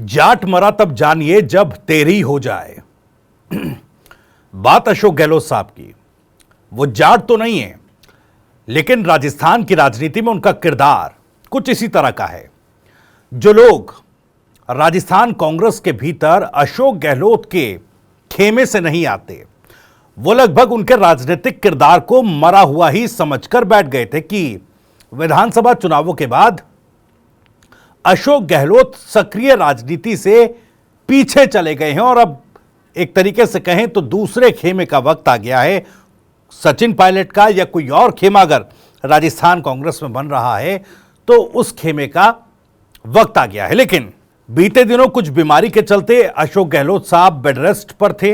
जाट मरा तब जानिए जब तेरी हो जाए। बात अशोक गहलोत साहब की। वो जाट तो नहीं है, लेकिन राजस्थान की राजनीति में उनका किरदार कुछ इसी तरह का है। जो लोग राजस्थान कांग्रेस के भीतर अशोक गहलोत के खेमे से नहीं आते, वो लगभग उनके राजनीतिक किरदार को मरा हुआ ही समझकर बैठ गए थे कि विधानसभा चुनावों के बाद अशोक गहलोत सक्रिय राजनीति से पीछे चले गए हैं और अब एक तरीके से कहें तो दूसरे खेमे का वक्त आ गया है। सचिन पायलट का या कोई और खेमा अगर राजस्थान कांग्रेस में बन रहा है तो उस खेमे का वक्त आ गया है। लेकिन बीते दिनों कुछ बीमारी के चलते अशोक गहलोत साहब बेड रेस्ट पर थे।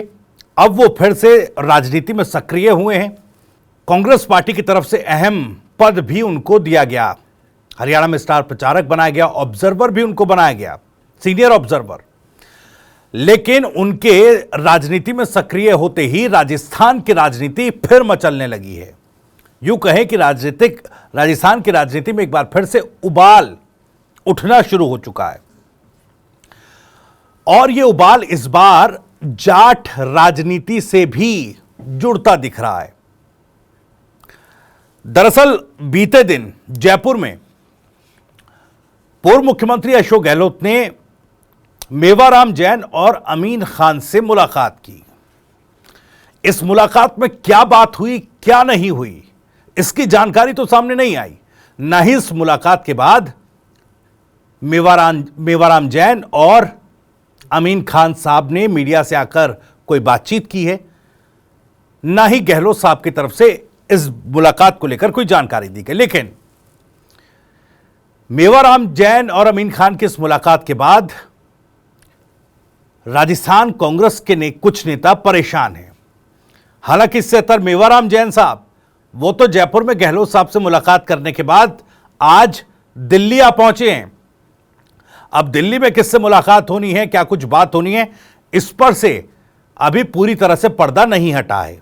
अब वो फिर से राजनीति में सक्रिय हुए हैं। कांग्रेस पार्टी की तरफ से अहम पद भी उनको दिया गया। हरियाणा में स्टार प्रचारक बनाया गया, ऑब्जर्वर भी उनको बनाया गया, सीनियर ऑब्जर्वर। लेकिन उनके राजनीति में सक्रिय होते ही राजस्थान की राजनीति फिर मचलने लगी है। यूं कहें कि राजस्थान की राजनीति में एक बार फिर से उबाल उठना शुरू हो चुका है और यह उबाल इस बार जाट राजनीति से भी जुड़ता दिख रहा है। दरअसल बीते दिन जयपुर में पूर्व मुख्यमंत्री अशोक गहलोत ने मेवाराम जैन और अमीन खान से मुलाकात की। इस मुलाकात में क्या बात हुई, क्या नहीं हुई, इसकी जानकारी तो सामने नहीं आई। न ही इस मुलाकात के बाद मेवाराम जैन और अमीन खान साहब ने मीडिया से आकर कोई बातचीत की है, न ही गहलोत साहब की तरफ से इस मुलाकात को लेकर कोई जानकारी दी गई। लेकिन मेवाराम जैन और अमीन खान की इस मुलाकात के बाद राजस्थान कांग्रेस के कुछ नेता परेशान हैं। हालांकि इससे बेहतर मेवाराम जैन साहब वो तो जयपुर में गहलोत साहब से मुलाकात करने के बाद आज दिल्ली आ पहुंचे हैं। अब दिल्ली में किससे मुलाकात होनी है, क्या कुछ बात होनी है, इस पर से अभी पूरी तरह से पर्दा नहीं हटा है,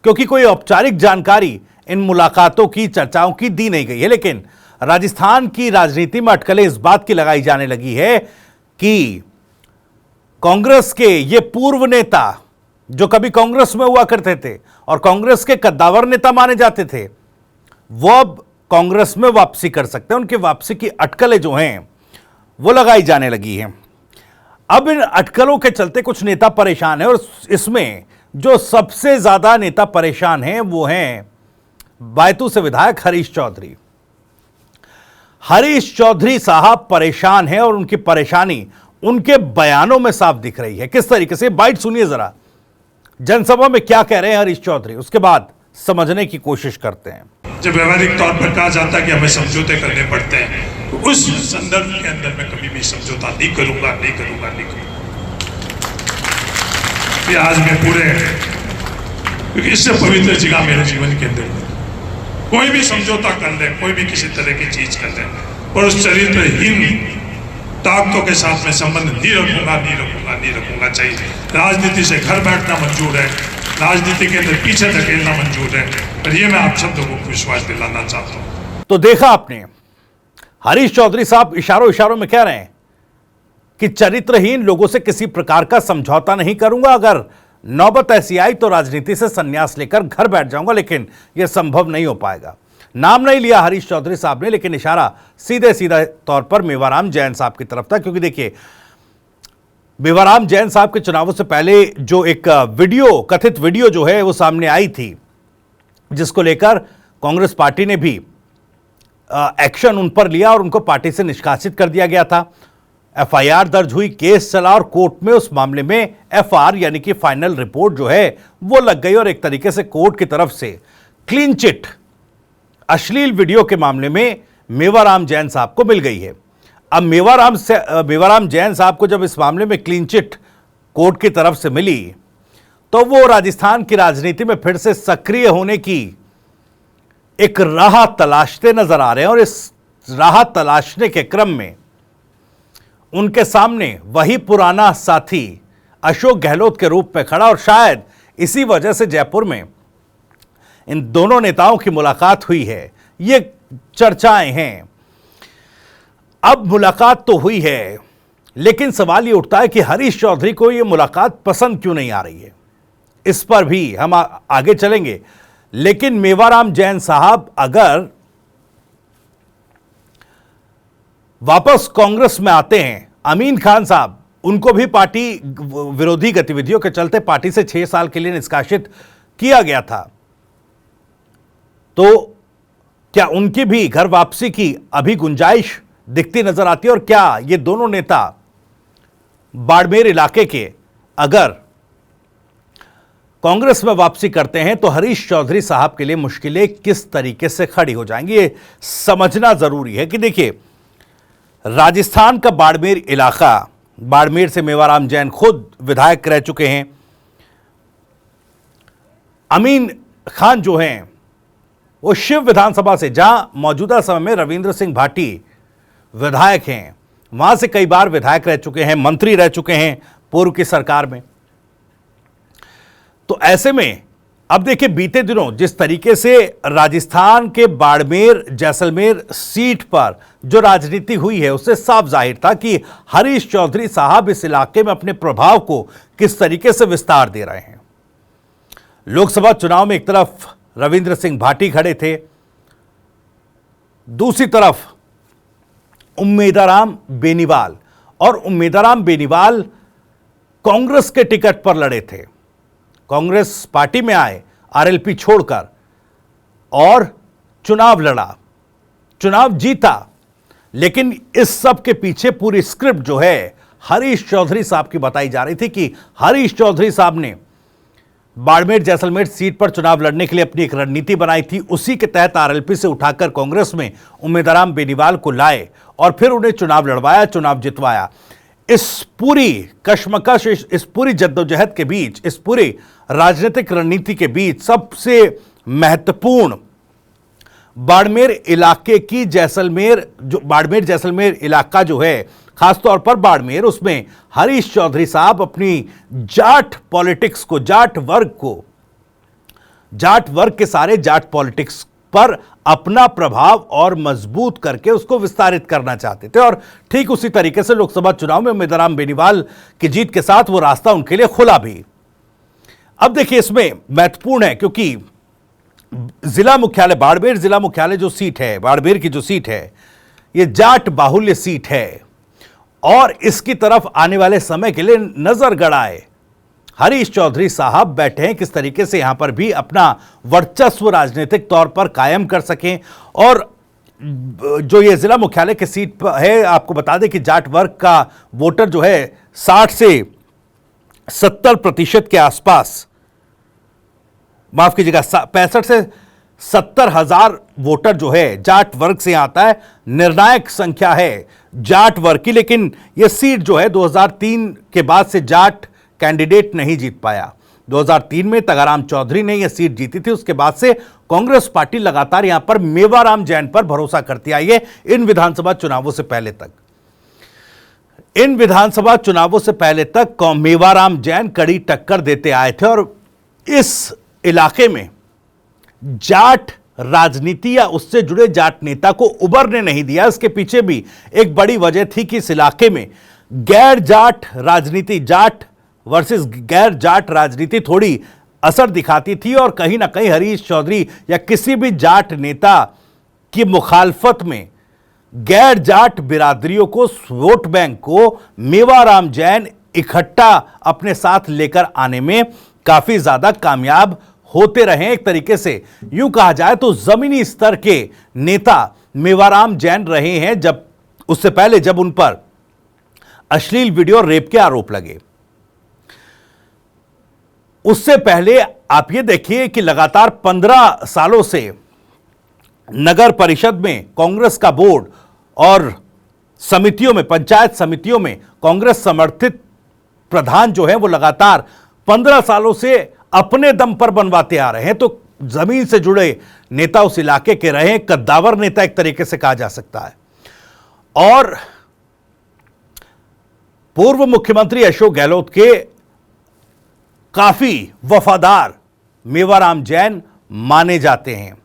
क्योंकि कोई औपचारिक जानकारी इन मुलाकातों की, चर्चाओं की दी नहीं गई है। लेकिन राजस्थान की राजनीति में अटकलें इस बात की लगाई जाने लगी है कि कांग्रेस के ये पूर्व नेता जो कभी कांग्रेस में हुआ करते थे और कांग्रेस के कद्दावर नेता माने जाते थे, वो अब कांग्रेस में वापसी कर सकते हैं। उनकी वापसी की अटकलें जो हैं वो लगाई जाने लगी हैं। अब इन अटकलों के चलते कुछ नेता परेशान हैं और इसमें जो सबसे ज्यादा नेता परेशान हैं वो हैं बैतूल से विधायक हरीश चौधरी। हरीश चौधरी साहब परेशान हैं और उनकी परेशानी उनके बयानों में साफ दिख रही है। किस तरीके से, बाइट सुनिए जरा, जनसभा में क्या कह रहे हैं हरीश चौधरी, उसके बाद समझने की कोशिश करते हैं। जब व्यवहारिक तौर पर कहा जाता है कि हमें समझौते करने पड़ते हैं, तो उस संदर्भ के अंदर मैं कभी भी समझौता नहीं करूंगा। ये आज मैं पूरे, क्योंकि इससे पवित्र जगह मेरे जीवन के अंदर कोई भी समझौता कर ले, कोई भी किसी तरह की चीज कर ले, और उस चरित्रहीन ताकतों के साथ में संबंध नहीं रखूंगा चाहिए। राजनीति से घर बैठना मंजूर है, राजनीति के अंदर पीछे धकेलना मंजूर है, और ये मैं आप सब लोगों को विश्वास दिलाना चाहता हूं। तो देखा आपने, हरीश चौधरी साहब इशारों में कह रहे हैं कि चरित्रहीन लोगों से किसी प्रकार का समझौता नहीं करूंगा, अगर नौबत ऐसी आई तो राजनीति से संन्यास लेकर घर बैठ जाऊंगा, लेकिन यह संभव नहीं हो पाएगा। नाम नहीं लिया हरीश चौधरी साहब ने, लेकिन इशारा सीधे तौर पर मेवाराम जैन साहब की तरफ था। क्योंकि देखिए, मेवाराम जैन साहब के चुनावों से पहले जो एक कथित वीडियो जो है वो सामने आई थी, जिसको लेकर कांग्रेस पार्टी ने भी एक्शन उन पर लिया और उनको पार्टी से निष्कासित कर दिया गया था। एफआईआर दर्ज हुई, केस चला और कोर्ट में उस मामले में एफआर यानी कि फाइनल रिपोर्ट जो है वो लग गई और एक तरीके से कोर्ट की तरफ से क्लीन चिट अश्लील वीडियो के मामले में मेवाराम जैन साहब को मिल गई है। अब मेवाराम जैन साहब को जब इस मामले में क्लीन चिट कोर्ट की तरफ से मिली तो वो राजस्थान की राजनीति में फिर से सक्रिय होने की एक राह तलाशते नजर आ रहे हैं और इस राह तलाशने के क्रम में उनके सामने वही पुराना साथी अशोक गहलोत के रूप में खड़ा, और शायद इसी वजह से जयपुर में इन दोनों नेताओं की मुलाकात हुई है, ये चर्चाएं हैं। अब मुलाकात तो हुई है, लेकिन सवाल ये उठता है कि हरीश चौधरी को ये मुलाकात पसंद क्यों नहीं आ रही है। इस पर भी हम आगे चलेंगे। लेकिन मेवाराम जैन साहब अगर वापस कांग्रेस में आते हैं, अमीन खान साहब, उनको भी पार्टी विरोधी गतिविधियों के चलते पार्टी से 6 साल के लिए निष्कासित किया गया था, तो क्या उनकी भी घर वापसी की अभी गुंजाइश दिखती नजर आती है? और क्या ये दोनों नेता बाड़मेर इलाके के अगर कांग्रेस में वापसी करते हैं तो हरीश चौधरी साहब के लिए मुश्किलें किस तरीके से खड़ी हो जाएंगी, ये समझना जरूरी है। कि देखिए, राजस्थान का बाड़मेर इलाका, बाड़मेर से मेवाराम जैन खुद विधायक रह चुके हैं। अमीन खान जो हैं वो शिव विधानसभा से, जहां मौजूदा समय में रविंद्र सिंह भाटी विधायक हैं, वहां से कई बार विधायक रह चुके हैं, मंत्री रह चुके हैं पूर्व की सरकार में। तो ऐसे में अब देखिए, बीते दिनों जिस तरीके से राजस्थान के बाड़मेर जैसलमेर सीट पर जो राजनीति हुई है, उससे साफ जाहिर था कि हरीश चौधरी साहब इस इलाके में अपने प्रभाव को किस तरीके से विस्तार दे रहे हैं। लोकसभा चुनाव में एक तरफ रविंद्र सिंह भाटी खड़े थे, दूसरी तरफ उम्मेदाराम बेनीवाल, और उम्मेदाराम बेनीवाल कांग्रेस के टिकट पर लड़े थे। कांग्रेस पार्टी में आए आरएलपी छोड़कर और चुनाव लड़ा, चुनाव जीता। लेकिन इस सब के पीछे पूरी स्क्रिप्ट जो है हरीश चौधरी साहब की बताई जा रही थी कि हरीश चौधरी साहब ने बाड़मेर जैसलमेर सीट पर चुनाव लड़ने के लिए अपनी एक रणनीति बनाई थी। उसी के तहत आरएलपी से उठाकर कांग्रेस में उम्मेदाराम बेनीवाल को लाए और फिर उन्हें चुनाव लड़वाया, चुनाव जितवाया। इस पूरी कश्मकश, इस पूरी जद्दोजहद के बीच, इस पूरी राजनीतिक रणनीति के बीच सबसे महत्वपूर्ण बाड़मेर इलाके की जैसलमेर, जो बाड़मेर जैसलमेर इलाका जो है, खासतौर पर बाड़मेर, उसमें हरीश चौधरी साहब अपनी जाट पॉलिटिक्स को, जाट वर्ग के सारे जाट पॉलिटिक्स पर अपना प्रभाव और मजबूत करके उसको विस्तारित करना चाहते थे। और ठीक उसी तरीके से लोकसभा चुनाव में उम्मेदाराम बेनीवाल की जीत के साथ वो रास्ता उनके लिए खुला भी। अब देखिए, इसमें महत्वपूर्ण है क्योंकि जिला मुख्यालय, बाड़मेर जिला मुख्यालय जो सीट है, बाड़मेर की जो सीट है, ये जाट बाहुल्य सीट है और इसकी तरफ आने वाले समय के लिए नजर गड़ाए हरीश चौधरी साहब बैठे हैं किस तरीके से यहां पर भी अपना वर्चस्व राजनीतिक तौर पर कायम कर सकें। और जो ये जिला मुख्यालय की सीट पर है, आपको बता दें कि जाट वर्ग का वोटर जो है 60 से 70% के आसपास, माफ कीजिएगा, 65 से 70 हजार वोटर जो है जाट वर्ग से आता है। निर्णायक संख्या है जाट वर्ग की, लेकिन यह सीट जो है 2003 के बाद से जाट कैंडिडेट नहीं जीत पाया। 2003 में तगाराम चौधरी ने यह सीट जीती थी। उसके बाद से कांग्रेस पार्टी लगातार यहां पर मेवाराम जैन पर भरोसा करती आई है। इन विधानसभा चुनावों से पहले तक मेवाराम जैन कड़ी टक्कर देते आए थे और इस इलाके में जाट राजनीति या उससे जुड़े जाट नेता को उभरने नहीं दिया। इसके पीछे भी एक बड़ी वजह थी कि इस इलाके में गैर जाट राजनीति, जाट वर्सेस गैर जाट राजनीति थोड़ी असर दिखाती थी और कहीं ना कहीं हरीश चौधरी या किसी भी जाट नेता की मुखालफत में गैर जाट बिरादरियों को, वोट बैंक को मेवाराम जैन इकट्ठा अपने साथ लेकर आने में काफी ज्यादा कामयाब होते रहे। एक तरीके से यूं कहा जाए तो जमीनी स्तर के नेता मेवाराम जैन रहे हैं, जब उससे पहले जब उन पर अश्लील वीडियो, रेप के आरोप लगे। उससे पहले आप ये देखिए कि लगातार 15 सालों से नगर परिषद में कांग्रेस का बोर्ड और समितियों में, पंचायत समितियों में कांग्रेस समर्थित प्रधान जो है वो लगातार 15 सालों से अपने दम पर बनवाते आ रहे हैं। तो जमीन से जुड़े नेता उस इलाके के रहे, कद्दावर नेता एक तरीके से कहा जा सकता है। और पूर्व मुख्यमंत्री अशोक गहलोत के काफी वफादार मेवाराम जैन माने जाते हैं।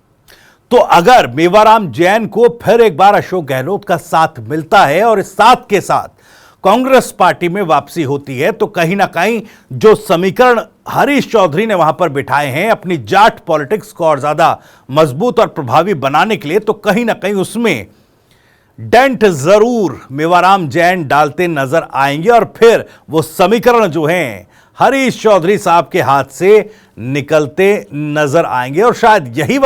तो अगर मेवाराम जैन को फिर एक बार अशोक गहलोत का साथ मिलता है और इस साथ के साथ कांग्रेस पार्टी में वापसी होती है तो कहीं ना कहीं जो समीकरण हरीश चौधरी ने वहां पर बिठाए हैं अपनी जाट पॉलिटिक्स को और ज्यादा मजबूत और प्रभावी बनाने के लिए, तो कहीं ना कहीं उसमें डेंट जरूर मेवाराम जैन डालते नजर आएंगे और फिर वो समीकरण जो हैं हरीश चौधरी साहब के हाथ से निकलते नजर आएंगे। और शायद यही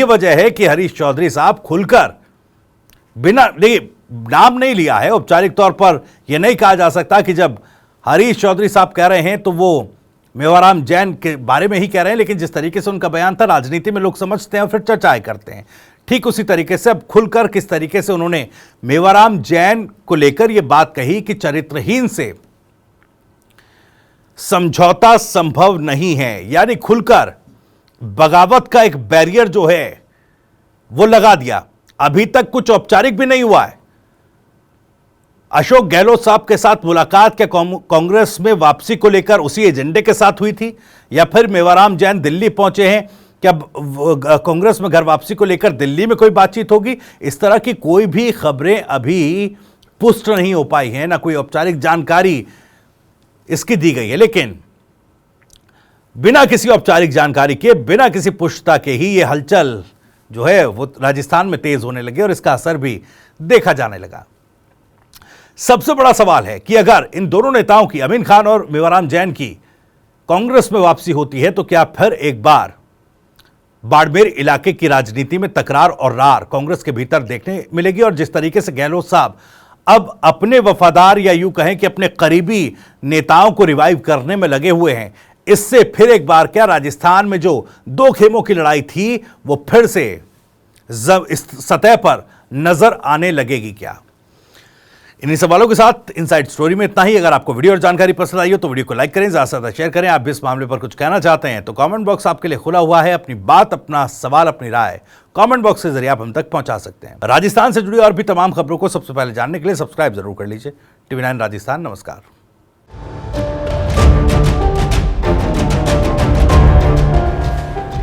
वजह है कि हरीश चौधरी साहब खुलकर बिना नाम नहीं लिया है, औपचारिक तौर पर यह नहीं कहा जा सकता कि जब हरीश चौधरी साहब कह रहे हैं तो वो मेवाराम जैन के बारे में ही कह रहे हैं, लेकिन जिस तरीके से उनका बयान था राजनीति में लोग समझते हैं और फिर चर्चाएं करते हैं। ठीक उसी तरीके से अब खुलकर किस तरीके से उन्होंने मेवाराम जैन को लेकर यह बात कही कि चरित्रहीन से समझौता संभव नहीं है, यानी खुलकर बगावत का एक बैरियर जो है वो लगा दिया। अभी तक कुछ औपचारिक भी नहीं हुआ है। अशोक गहलोत साहब के साथ मुलाकात क्या कांग्रेस में वापसी को लेकर उसी एजेंडे के साथ हुई थी, या फिर मेवाराम जैन दिल्ली पहुंचे हैं, क्या कांग्रेस में घर वापसी को लेकर दिल्ली में कोई बातचीत होगी? इस तरह की कोई भी खबरें अभी पुष्ट नहीं हो पाई हैं, ना कोई औपचारिक जानकारी इसकी दी गई है। लेकिन बिना किसी औपचारिक जानकारी के, बिना किसी पुष्टता के ही ये हलचल जो है वो राजस्थान में तेज होने लगी और इसका असर भी देखा जाने लगा। सबसे बड़ा सवाल है कि अगर इन दोनों नेताओं की, अमीन खान और मेवाराम जैन की, कांग्रेस में वापसी होती है तो क्या फिर एक बार बाड़मेर इलाके की राजनीति में तकरार और रार कांग्रेस के भीतर देखने मिलेगी? और जिस तरीके से गहलोत साहब अब अपने वफादार या यूं कहें कि अपने करीबी नेताओं को रिवाइव करने में लगे हुए हैं, इससे फिर एक बार क्या राजस्थान में जो दो खेमों की लड़ाई थी वो फिर से इस सतह पर नजर आने लगेगी क्या? इन्हीं सवालों के साथ इनसाइड स्टोरी में इतना ही। अगर आपको वीडियो और जानकारी पसंद आई हो तो वीडियो को लाइक करें, ज्यादा से ज्यादा शेयर करें। आप भी इस मामले पर कुछ कहना चाहते हैं तो कमेंट बॉक्स आपके लिए खुला हुआ है। अपनी बात, अपना सवाल, अपनी राय कमेंट बॉक्स के जरिए आप हम तक पहुंचा सकते हैं। राजस्थान से जुड़ी और भी तमाम खबरों को सबसे पहले जानने के लिए सब्सक्राइब जरूर कर लीजिए। TV9 राजस्थान। नमस्कार।